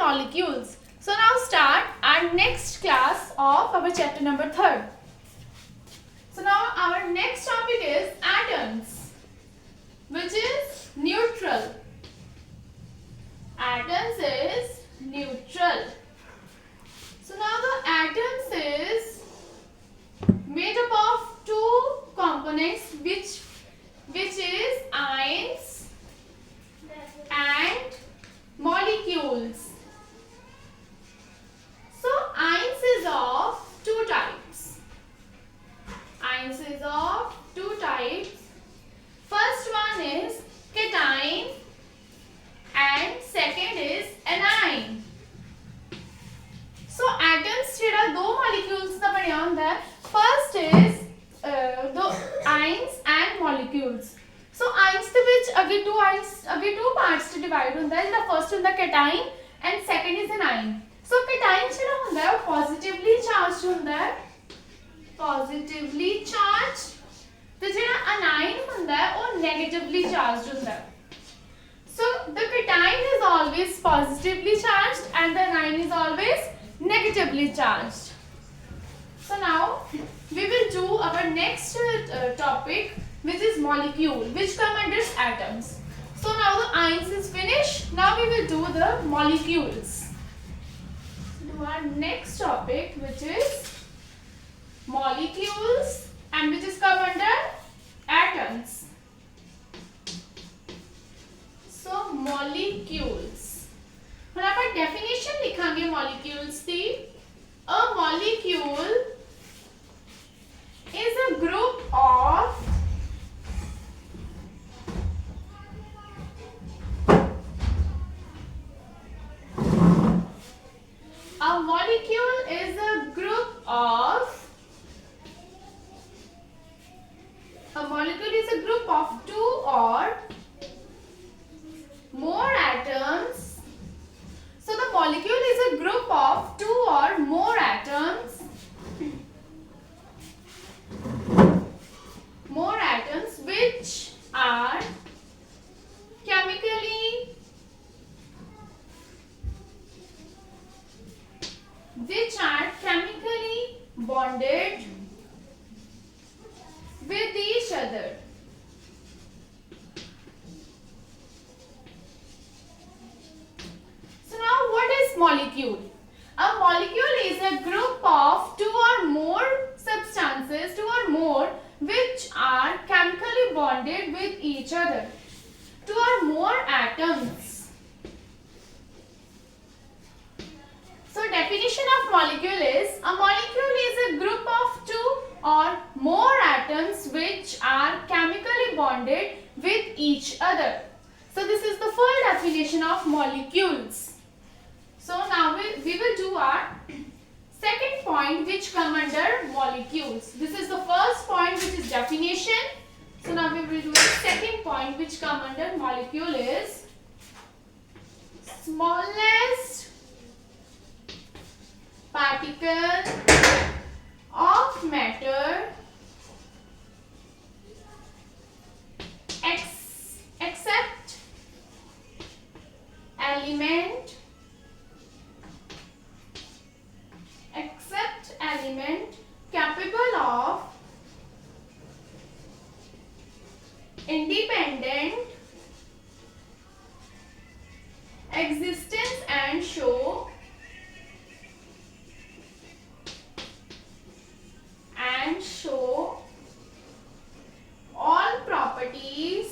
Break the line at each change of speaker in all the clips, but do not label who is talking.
molecules. So now start our next class of our chapter number 3rd. So now our next topic is atoms, which is neutral. Atoms is neutral. So now the atoms is made up of two components, which is ions and molecules. So ions is of two types. Ions is of two types. First one is cation and second is anion. So atoms ਜਿਹੜਾ ਦੋ molecules ਦਾ ਬਣਿਆ ਹੁੰਦਾ ਹੈ. First is ions and molecules. So ions ਦੇ ਵਿੱਚ ਅੱਗੇ two parts to divide ਹੁੰਦਾ ਹੈ. ਜਿਹੜਾ first ਹੁੰਦਾ cation and second is anion. So cation ਜਿਹੜਾ ਹੁੰਦਾ ਹੈ ਉਹ positively charged ਹੁੰਦਾ ਹੈ. Positively charged. ਤੇ ਜਿਹੜਾ anion ਹੁੰਦਾ ਹੈ ਉਹ negatively charged ਹੁੰਦਾ ਹੈ. So the cation is always positively charged and the anion is always negatively charged. So now we will do our next topic, which is molecule, which come under atoms. So now the ions is finished. Now we will do the molecules. So our next topic, which is molecules, and which is come under atoms. So molecules. ਹੁਣ ਆਪਾਂ definition ਲਿਖਾਂਗੇ molecules the. A molecule is a group of two or more atoms. So the molecule is a group of two or more atoms. More atoms which are chemically bonded with each other. So now what is molecule? A molecule is a group of two or more substances, two or more, which are chemically bonded with each other. Two or more atoms. So definition of molecule is, a molecule is a group of two or more atoms which are chemically bonded with each other. So this is the full definition of molecules. So now we will do our second point, which come under molecules. This is the first point, which is definition. So now we will do the second point, which come under molecule is smallest particle of matter except element capable of independent existence and show all properties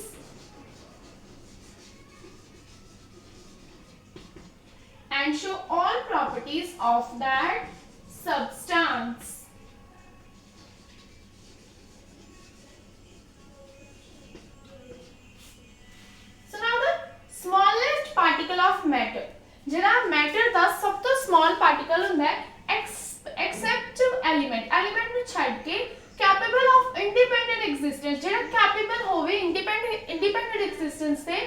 of that substance. So now the smallest particle of matter, ਜਿਹੜਾ matter ਦਾ ਸਭ ਤੋਂ small particle ਹੁੰਦਾ ਹੈ except element ਨੂੰ ਛੱਡ ਕੇ capable of independent existence, ਜਿਹੜਾ capable ਹੋਵੇ independent existence ਤੇ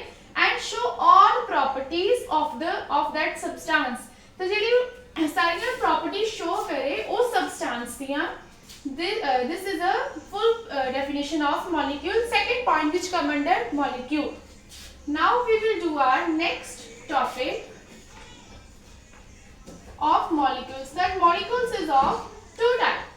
and show all properties of that substance. तो ਜਿਹੜੀ सारी properties show करे उस substance ਦੀਆਂ. This is a full definition of molecule. Second point which come under molecule. Now we will do our next topic, of molecules. That molecules is of two types.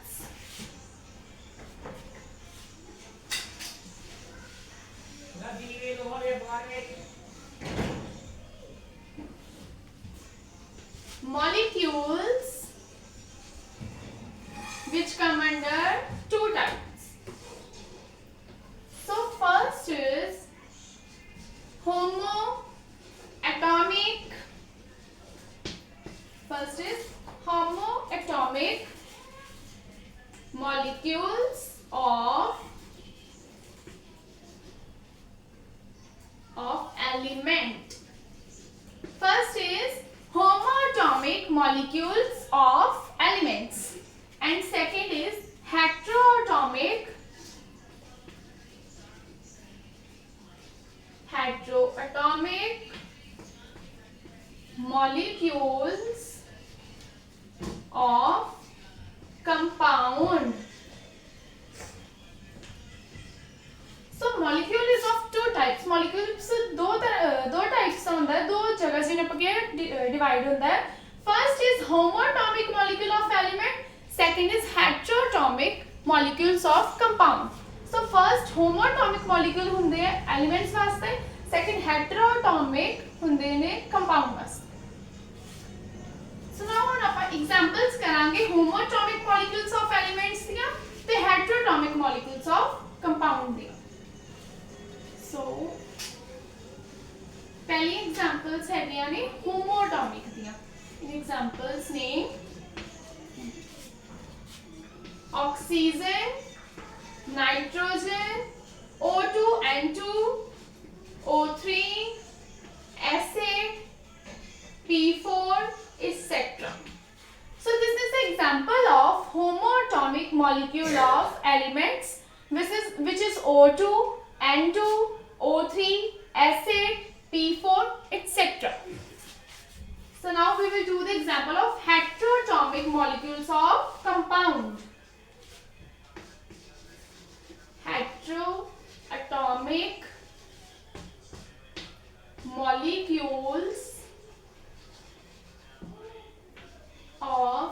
Molecules which come under two types. So first is homoatomic. First is homoatomic molecules of element. First is homoatomic molecules of elements, and second is heteroatomic molecules of compound. So molecule is of two types. Molecules दो types होता है, दो जगह से divide होता है. First is homoatomic molecule of element. Second is heteroatomic molecules of compound. So first homoatomic molecule होंगे elements वास्ते. Second heteroatomic होंगे ने compound वास्ते. So now हम अपन examples करांगे homoatomic molecules of elements दिया, तो heteroatomic molecules of compound दिया. So पहली examples है दिया ने homoatomic दिया. इन examples ने oxygen, nitrogen, O2, N2, O3, acid, P4, etc. So this is the example of homoatomic molecule of elements, which is O2, N2, O3, acid, P4, etc. So now we will do the example of heteroatomic molecules of compound. Heteroatomic molecules of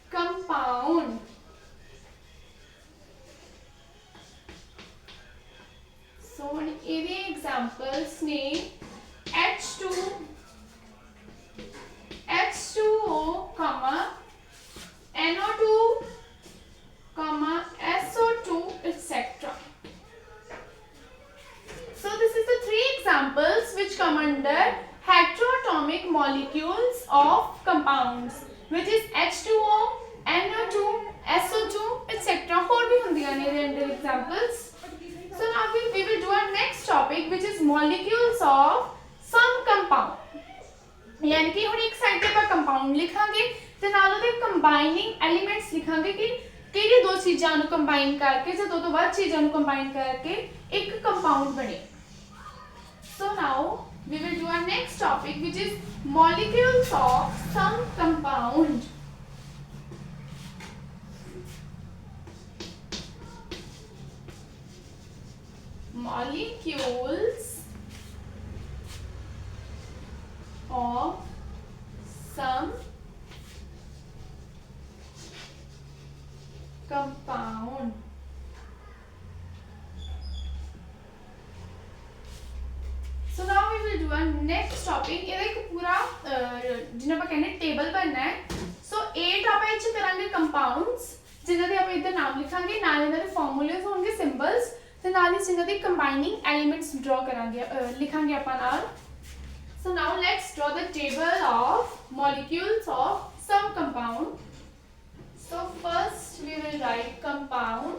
compound. So in the examples name H2O, NO2, SO2, etc. So this is the three examples which come under heteroatomic molecules of compounds, which is H2O, NO2, SO2, etc. और भी होंदियां ने random examples. So now we will do our next topic, which is molecules of some compound. यानी कि हम एक side पे पर कंपाउंड लिखांगे ते नाल ओदे कंबाइनिंग एलिमेंट्स लिखांगे कि किहड़ी दो चीजां नु कंबाइन करके ਜਾਂ दो तो बाद चीजां नु कंबाइन करके एक कंपाउंड बने. So now we will do our next topic, which is molecules of some compound. Molecules of some compound. So now we will do our next topic. ये एक पूरा जिन्हें आप कहने टेबल बनना है. So 8 आप इच्छ करांगे compounds, जिन्हें दे आप इधर नाम लिखांगे, नाल इधर formulas होंगे symbols, तो नाल ही जिन्हें दे combining elements draw करांगे, लिखांगे अपन नाल. So now let's draw the table of molecules of some compound. So first we will write compound.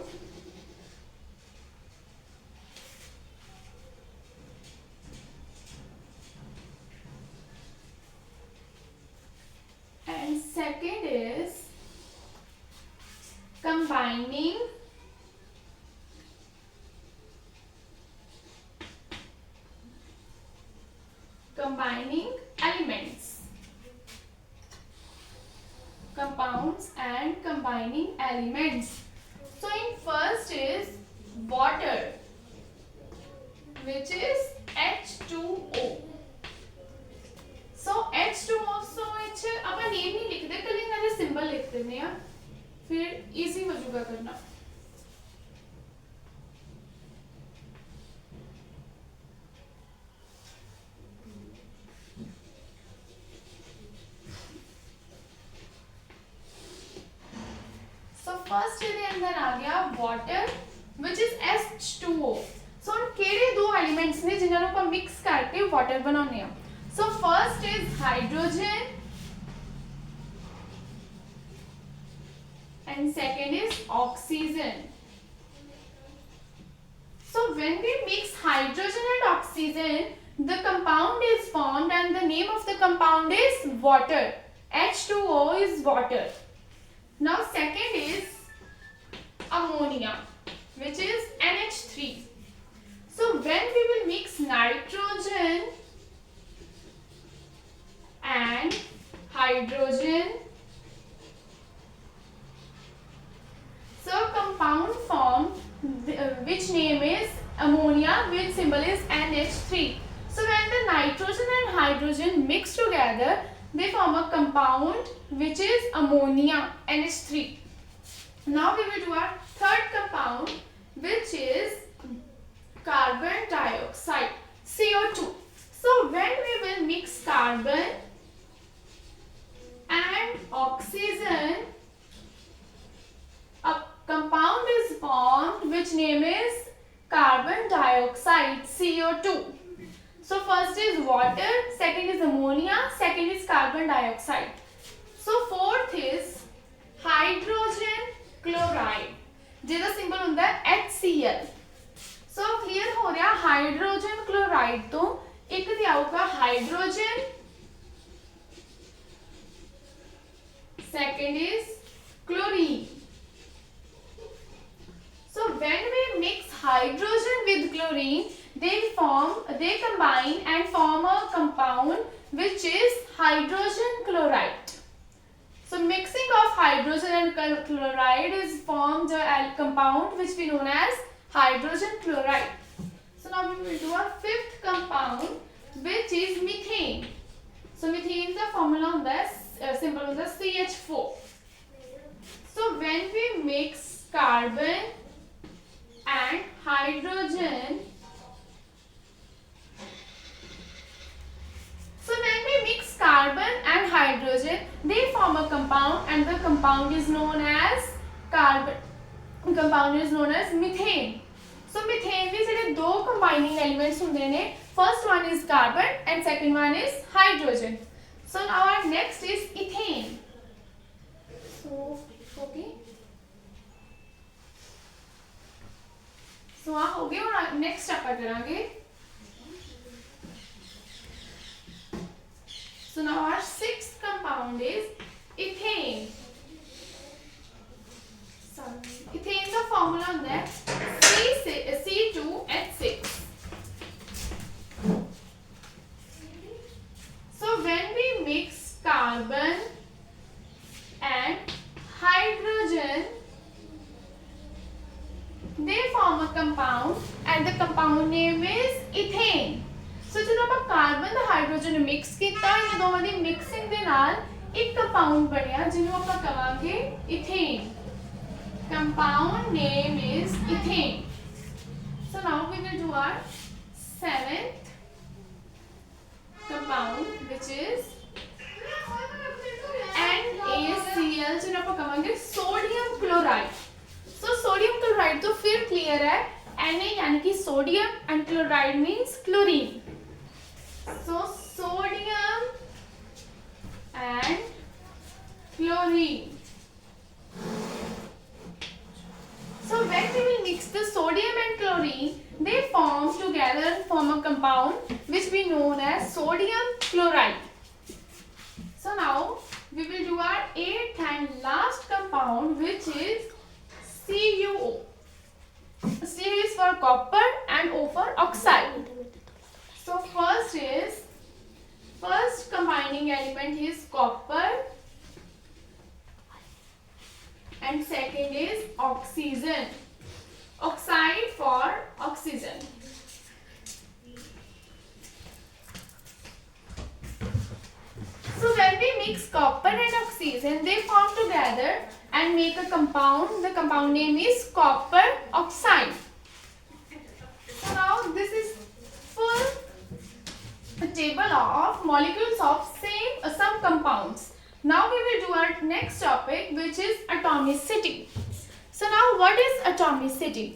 And second is combining elements, compounds and combining elements. So in first is water, which is H2O. So H2O, so it's ਵਿੱਚ ਆਪਾਂ ਨੇਮ ਨਹੀਂ ਲਿਖਦੇ, ਕੱਲੇ ਇਹਨਾਂ ਦੇ symbol ਲਿਖ ਦਿੰਦੇ ਆ, ਫਿਰ ਈਜ਼ੀ ਹੋ ਜਾਊਗਾ ਕਰਨਾ। फर्स्ट ਇਹਦੇ अंदर आ गया वाटर which is H2O। सो ਹੁਣ ਕਿਹੜੇ ਦੋ ਐਲੀਮੈਂਟਸ ਨੇ ਜਿਨ੍ਹਾਂ ਨੂੰ ਆਪਾਂ ਮਿਕਸ ਕਰਕੇ ਵਾਟਰ ਬਣਾਉਂਦੇ ਆ। So first is hydrogen and second is oxygen। So when we mix hydrogen and oxygen, the compound is formed and the name of the compound is water। H2O is water। Now second is ammonia which is NH3। So when we will mix nitrogen and hydrogen, so compound form which name is ammonia, which symbol is NH3। So when the nitrogen and hydrogen mix together, they form a compound which is ammonia, NH3। Now we will do our third compound which is carbon dioxide, CO2। So when we will mix carbon and oxygen, a compound is formed which name is carbon dioxide, CO2। So first is water, second is ammonia, second is carbon dioxide। So fourth is hydrogen chloride, ਜਿਹਦਾ symbol ਹੁੰਦਾ ਹੈ HCl। ਸੋ clear ਹੋ ਰਿਹਾ, hydrogen chloride ਤੋਂ ਇੱਕ ਤੇ ਆਊਗਾ hydrogen, second is chlorine। So when we mix hydrogen with chlorine, they combine and form a compound which is hydrogen chloride। So mixing of hydrogen and chloride is formed a compound which we known as hydrogen chloride। So now we will do our fifth compound which is methane। So methane the formula on the symbol on the CH4। So when we mix carbon and hydrogen, so when we mix carbon and hydrogen, they form a compound and the compound is known as methane। So methane ਦੇ ਜਿਹੜੇ ਦੋ combining elements ਹੁੰਦੇ ਨੇ, first one is carbon and second one is hydrogen। So now our next is ethane। So okay, so ਆ ਹੋ ਗਿਆ। ਹੁਣ next ਆਪਾਂ ਕਰਾਂਗੇ। So now our sixth compound is ethane। Ethane का formula ਹੁੰਦਾ है C2H6। So when we mix carbon and hydrogen, they form a compound and the compound name is ethane। So ਜਦੋਂ ਆਪਾਂ ਕਾਰਬਨ ਤੇ ਹਾਈਡਰੋਜਨ ਨੂੰ mix ਕੀਤਾ, ਇਹਨਾਂ ਦੋਵਾਂ ਦੀ ਮਿਕਸਿੰਗ ਦੇ ਨਾਲ ਇੱਕ ਕੰਪਾਊਂਡ ਬਣਿਆ ਜਿਹਨੂੰ ਆਪਾਂ ਕਹਾਂਗੇ ਇਥੇਨ। Compound name is ethane। So now we will do our seventh compound which is NaCl, ਜਿਹਨੂੰ ਆਪਾਂ ਕਹਾਂਗੇ sodium chloride। So sodium chloride तो फिर clear है, Na यानी कि sodium and chloride means chlorine। So sodium and chlorine। So when we will mix the sodium and chlorine, they form together and form a compound which we known as sodium chloride। So now we will do our eighth and last compound which is CuO। C is for copper and O for oxide। So first combining element is copper and second is oxygen, oxide for oxygen। So when we mix copper and oxygen, they form together and make a compound. The compound name is copper oxide. So now this is full table of molecules of some compounds. Now we will do our next topic, which is atomicity. So now what is atomicity?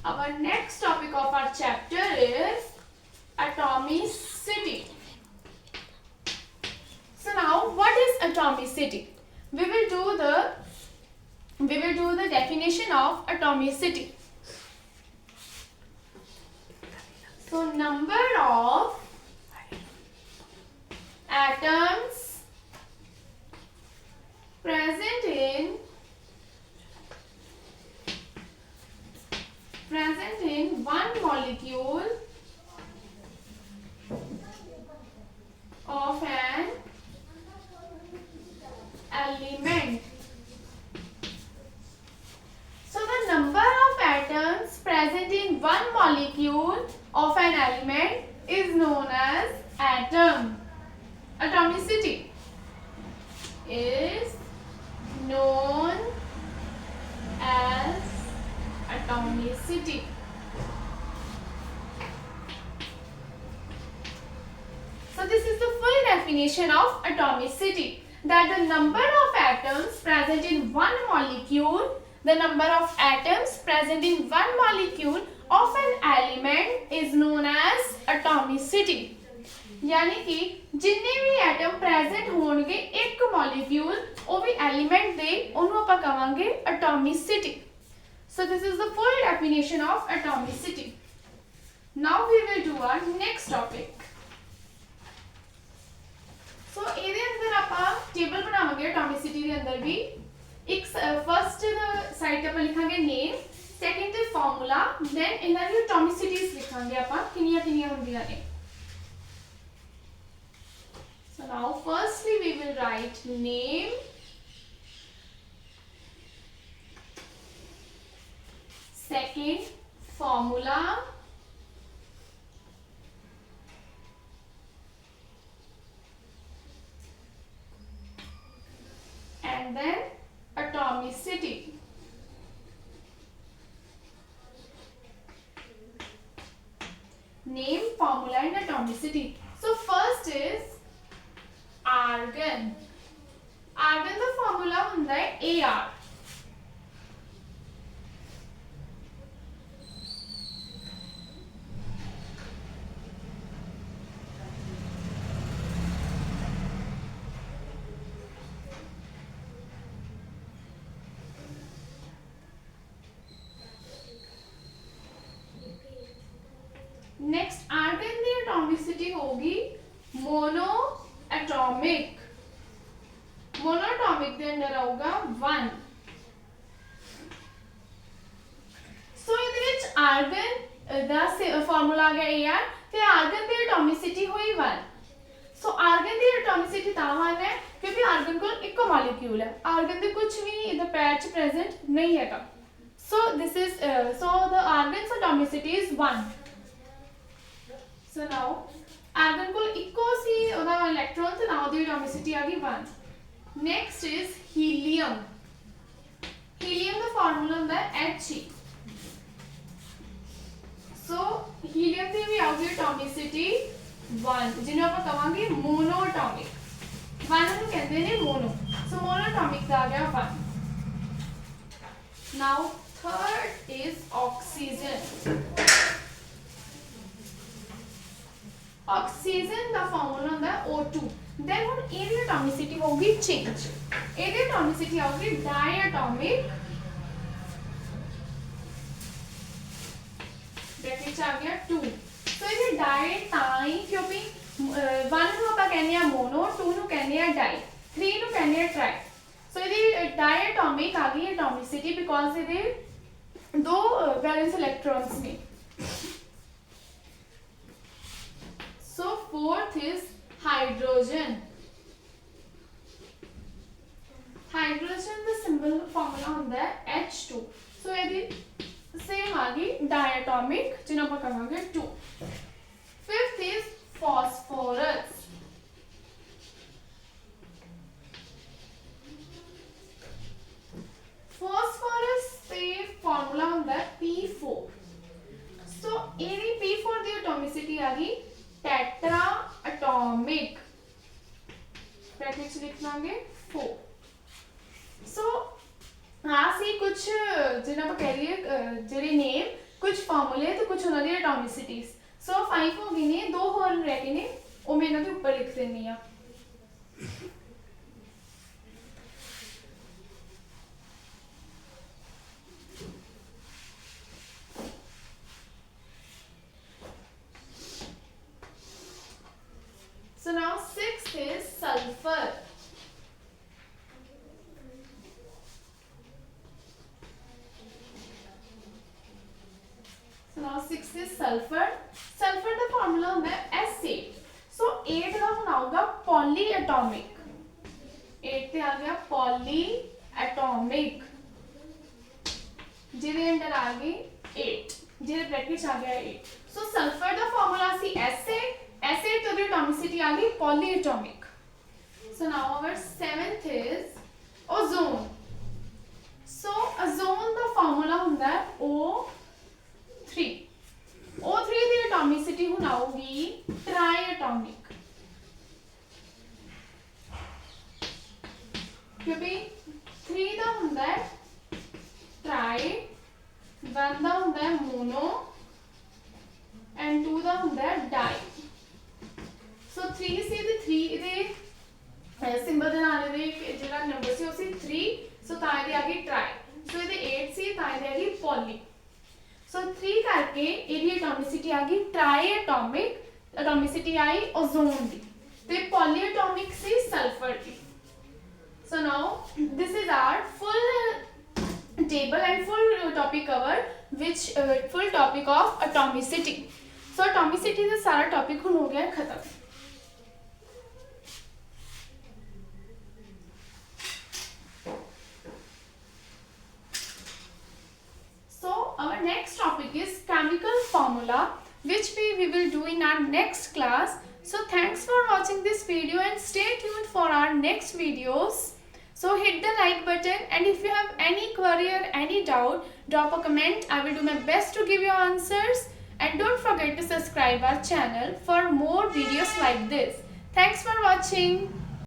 Our next topic of our chapter is atomicity. So now what is atomicity? We will do the definition of atomicity. So number of atoms present in one molecule of an element. So the number of atoms present in one molecule of an element is known as atom. Atomicity is known as atomicity. So this is the full definition of atomicity, that the number of atoms present in one molecule, of an element is known as atomicity. यानी कि जिन्ने भी atom present होंगे एक molecule वो भी element दे उन्होंने ਆਪਾਂ ਕਹਾਂਗੇ atomicity. So this is the full definition of atomicity. Now we will do our next topic. So ਇਹਦੇ ਅੰਦਰ ਆਪਾਂ ਟੇਬਲ ਬਣਾਵਾਂਗੇ atomicity ਦੇ ਅੰਦਰ ਵੀ ਇੱਕ ਫਰਸਟ ਸਾਈਡ ਤੇ ਆਪਾਂ ਲਿਖਾਂਗੇ ਨੇਮ, ਸੈਕੰਡ ਤੇ ਫਾਰਮੂਲਾ, ਦੈਨ ਇਹਨਾਂ ਦੀ atomicities ਲਿਖਾਂਗੇ ਆਪਾਂ ਕਿੰਨੀਆਂ ਕਿੰਨੀਆਂ ਹੁੰਦੀਆਂ ਨੇ. So now firstly we will write name, second formula, and then atomicity. Name, formula and atomicity. So first is argon. Argon the formula ਹੁੰਦਾ ਹੈ AR. Next argon ਦੀ atomicity होगी monoatomic. Monoatomic ਦੇ ਅੰਦਰ ਆਊਗਾ 1. ਸੋ ਇਹਦੇ ਵਿੱਚ argon ਦਾ ਫਾਰਮੂਲਾ ਆ ਗਿਆ AR ਤੇ argon ਦੀ atomicity ਹੋਈ 1. ਸੋ argon ਦੀ atomicity ਤਾਂ 1 ਹੈ ਕਿਉਂਕਿ argon ਕੋਲ ਇੱਕੋ ਮੋਲੀਕਿਊਲ ਹੈ. argon ਦੇ ਕੁਝ ਵੀ ਇਹਦੇ ਪੈਰ 'ਚ ਪ੍ਰੈਜ਼ੈਂਟ ਨਹੀਂ ਹੈਗਾ. So this is the argon's atomicity is 1. So now argon ਕੋਲ ਇੱਕੋ ਸੀ ਉਹਦਾ ਇਲੈਕਟ੍ਰੋਨ ਤੇ now ਦੀ atomicity ਆ ਗਈ 1. Next is helium. Helium the formula ਹੁੰਦਾ ਹੈ He. So helium ਦੀ ਵੀ ਆਊਗੀ atomicity 1 ਜਿਹਨੂੰ ਆਪਾਂ ਕਹਾਂਗੇ monoatomic. 1 ਨੂੰ ਕਹਿੰਦੇ ਨੇ mono. So monoatomic ਦਾ ਆ ਗਿਆ 1. Now third is oxygen. Oxygen the formula ਹੁੰਦਾ ਹੈ O2. Then ਹੁਣ ਇਹਦੀ atomicity ਹੋਊਗੀ change. ਇਹਦੀ atomicity ਆਊਗੀ diatomic. ब्रैकेट आ गया 2. So ਇਹਦੀ di ਤਾਂ ਹੀ ਕਿਉਂਕਿ 1 ਨੂੰ ਆਪਾਂ ਕਹਿੰਦੇ ਆ mono, 2 ਨੂੰ ਕਹਿੰਦੇ ਆ di, 3 ਨੂੰ ਕਹਿੰਦੇ ਆ tri. So ਇਹਦੀ diatomic ਆ ਗਈ atomicity because ਇਹਦੇ ਦੋ valence electrons ਨੇ. So fourth is hydrogen. Hydrogen the symbol formula ਹੁੰਦਾ ਹੈ H2. So ਇਹਦੀ same ਆ आ गई डायटोमिक जिन्हों आप कहांगे 2. Fifth is phosphorus. फॉस्फोरस से फार्मूला होता है P4. सो एडी P4 की एटॉमिसिटी आ गई टेट्रा एटॉमिक. ब्रैकेट्स लिख लांगे 4. सो सी कुछ जिन्हें आप कह रही है नेम कुछ फार्मूले तो कुछ उन्होंने एटॉमिसिटीज. सो 5 हो गई ने, 2 होर रह गए ने, वो मैं इन्होंने ऊपर लिख देनी आ. So now sixth is sulfur. So now sixth is sulfur. Sulfur का formula होता है S8. So 8 का होना होगा polyatomic. 8 पे आ गया polyatomic. जिधे अंदर आ गई 8. जिधे ब्रैकेट आ गया 8. So sulfur का formula सी S8. S8 तो the atomicity आ गई polyatomic. So now our seventh is ozone. So ozone का formula होता है O3. O3 की atomicity होना होगी triatomic. क्योंकि 3 का होता है tri, 1 का होता है mono and 2 का होता है di. So 3 से the 3 दे सिंबल दे नाल दे जेड़ा नंबर सी उसी 3. सो ताए दे आ गई ट्राई. सो ये 8 सी ताए दे आ गई पॉली. सो 3 करके एडी एटॉमिसिटी आ गई ट्राई एटॉमिक. एटॉमिसिटी आई ओजोन दी ते पॉली एटॉमिक सी सल्फर दी. So now this is our full table and full topic cover which full topic of atomicity. So atomicity से सारा टॉपिक हो गया खत्म. So our next topic is chemical formula which we will do in our next class. So thanks for watching this video and stay tuned for our next videos. So hit the like button and if you have any query or any doubt, drop a comment. I will do my best to give you answers. And don't forget to subscribe our channel for more videos like this. Thanks for watching.